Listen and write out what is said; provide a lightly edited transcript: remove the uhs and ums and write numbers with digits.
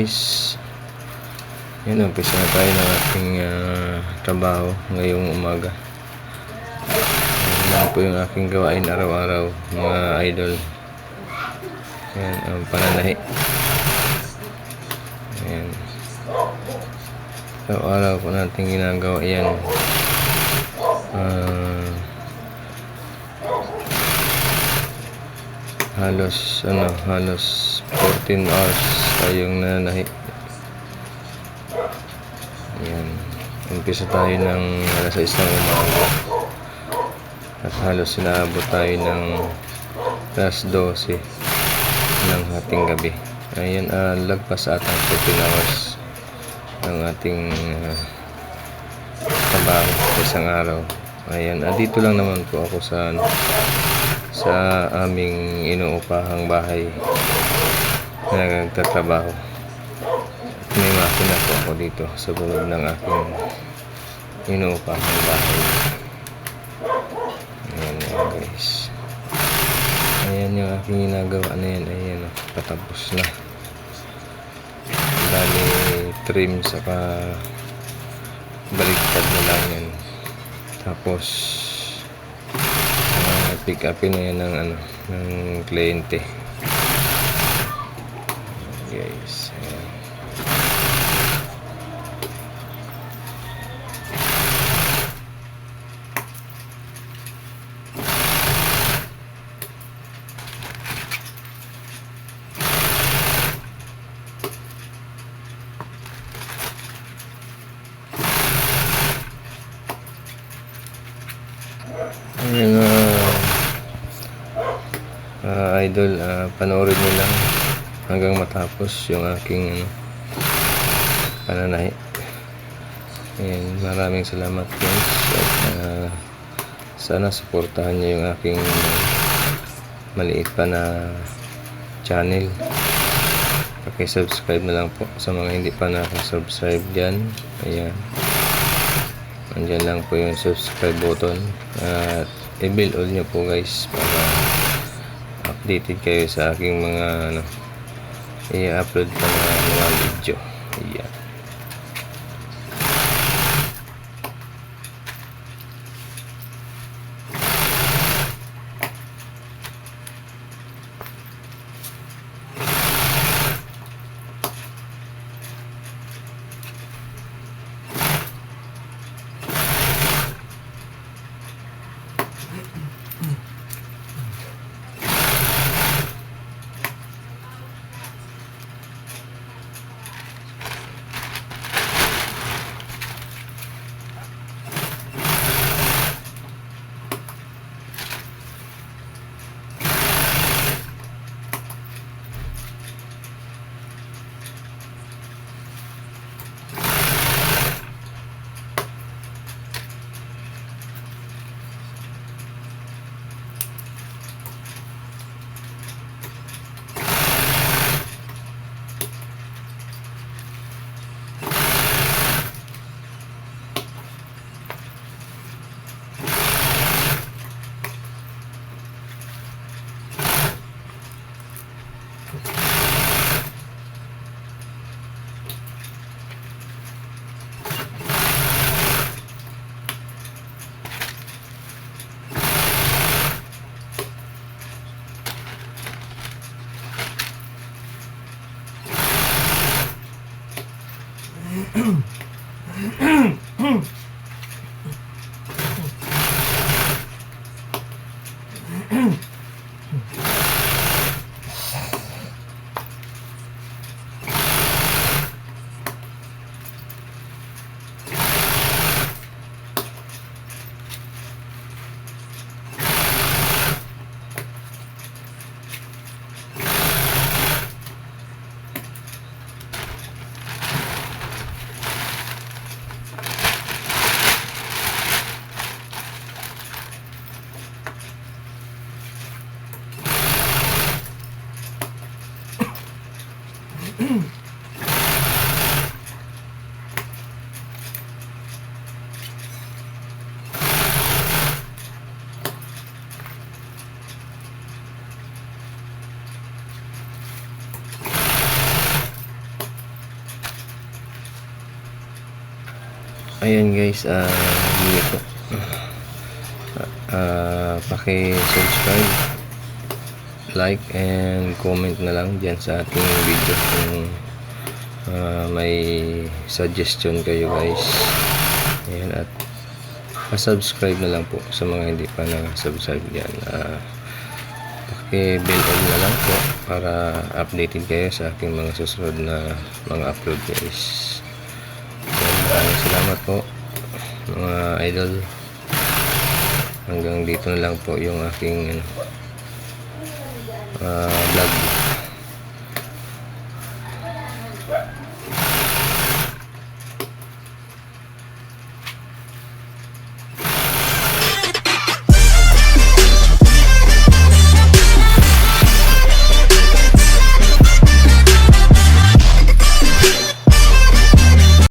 guys, yan, umpisa na tayo ng ating trabaho ngayong umaga. Yan po yung aking gawain araw-araw mga idol. Yan ang pananahi. Yan, araw-araw po natin ginagawa yan. Halos 14 hours tayong nananahi. Ayan, umpisa tayo ng alas 6 ng umaga at halos sinaabot tayo ng alas 12 ng ating gabi. Ayan, lagpas sa atang 14 hours ng ating trabaho sa isang araw. Ayan, dito lang naman po ako sa aming inuupahang bahay na nagtatrabaho. May makina po ako dito sa loob ng aking inuupahang bahay. Ayan guys, ayan yung aking ginagawa na yan. Ayan, patapos na, bali trim saka baliktad na lang yan. Tapos pick upin na yan ng kliyente guys. Ayan, idol, panoorin nyo lang hanggang matapos yung aking pananahi. Ayan, maraming salamat guys, at sana suportahan nyo yung aking maliit pa na channel. Paki-subscribe na lang po sa mga hindi pa nakasubscribe dyan. Ayan, andyan lang po yung subscribe button at i-bell all nyo po guys para updated kayo sa aking mga i-upload pa na mga video. Ayan. Ayan guys, hindi po. Paki-subscribe, like, and comment na lang dyan sa ating video kung may suggestion kayo guys. Ayan, at pa-subscribe na lang po sa mga hindi pa na-subscribe dyan. Paki-bell on na lang po para updated kayo sa aking mga susunod na mga upload guys. Maraming salamat po mga idol. Hanggang dito na lang po yung aking vlog